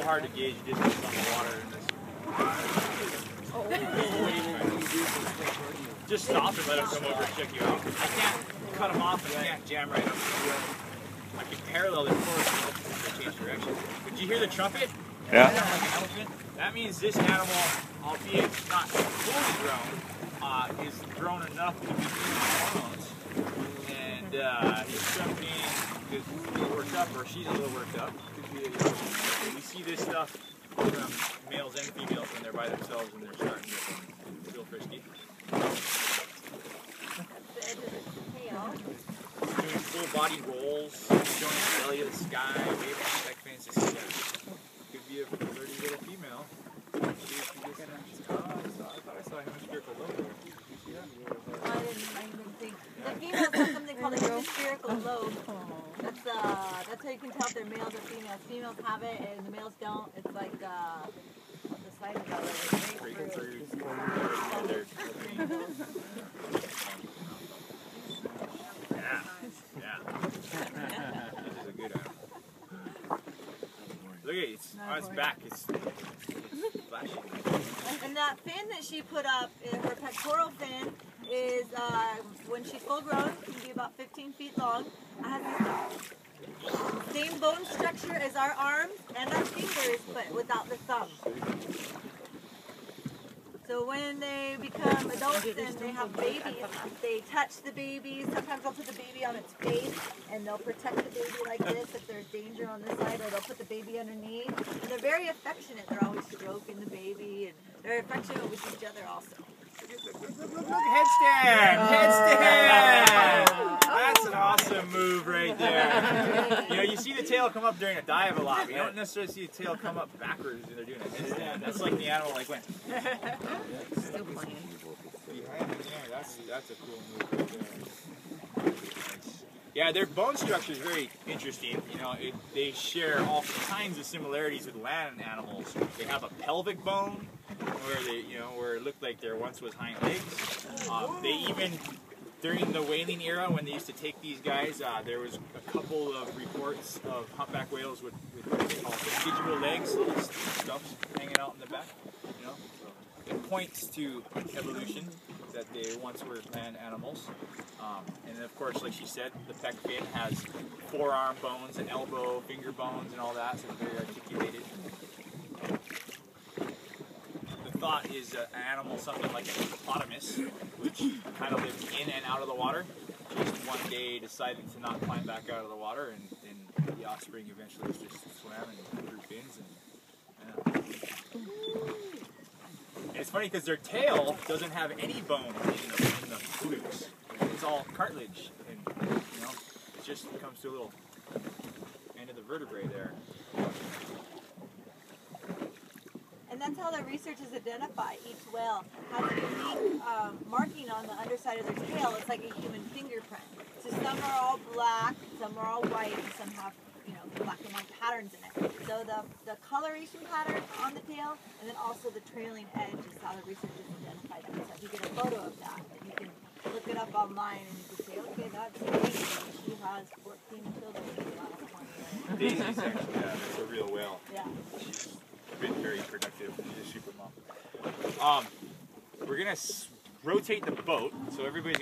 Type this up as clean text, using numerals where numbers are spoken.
hard to gauge distance on the water in this. Just stop and let him come over and check you out. I can't cut him off and I can't jam right up to the wheel. I can parallel their course and change direction. But did you hear the trumpet? Yeah. Like an elephant? That means this animal, albeit not fully grown, is grown enough to be doing hormones. And he's jumping because he's a little worked up, or she's a little worked up. We see this stuff from males and females when they're by themselves and they're starting to feel frisky. Doing full body rolls, showing the belly of the sky, waving the spec fence. Could be a flirty little female. See if she gets I thought I saw a hemispherical lobe. Did you see that? I didn't think. The females have something called a hemispherical lobe. That's how you can tell if they're males or females. Females have it and the males don't. It's like the side of the grapefruit. Yeah. This is a good animal. Look at it. It's on its back. It's flashing. And that fin that she put up, her pectoral fin, is when she's full grown, can be about 15 feet long. It has the same bone structure as our arms and our fingers, but without the thumb. So when they become adults and they have babies, they touch the baby. Sometimes they'll put the baby on its face and they'll protect the baby like this if there's danger on this side, or they'll put the baby underneath. And they're very affectionate. They're always stroking the baby, and they're affectionate with each other also. Look, headstand! Headstand! That's an awesome move right there. You know, you see the tail come up during a dive a lot, but you don't necessarily see the tail come up backwards when they're doing a headstand. That's like the animal like went. Still playing. Behind it, yeah, that's a cool move right there. Yeah, their bone structure is very interesting. You know, they share all kinds of similarities with land animals. They have a pelvic bone, where where it looked like there once was hind legs. They even, during the whaling era, when they used to take these guys, there was a couple of reports of humpback whales with what they call vestigial legs, little stuffs hanging out in the back. You know, so it points to evolution, that they once were land animals. And then of course, like she said, the pec fin has forearm bones and elbow, finger bones and all that, so it's very articulated. The thought is an animal, something like a hippopotamus, which kind of lives in and out of the water, just one day decided to not climb back out of the water, and the offspring eventually just swam and grew fins. And it's funny because their tail doesn't have any bone in the glutes. It's all cartilage, and you know, it just comes to a little end of the vertebrae there. And that's how the researchers identify each whale has a unique marking on the underside of their tail. It's like a human fingerprint. So some are all black, some are all white, and some have, you know, black and white patterns in it. So the coloration pattern on the tail, and then also the trailing edge is how the researchers identify that. So if you get a photo of that, and you can look it up online, and you can say, okay, that's Daisy. She has 14 children in the last 20 years. Daisy's actually, that's a real whale. Yeah. She's been very productive. She's a super mom. We're gonna rotate the boat, so everybody's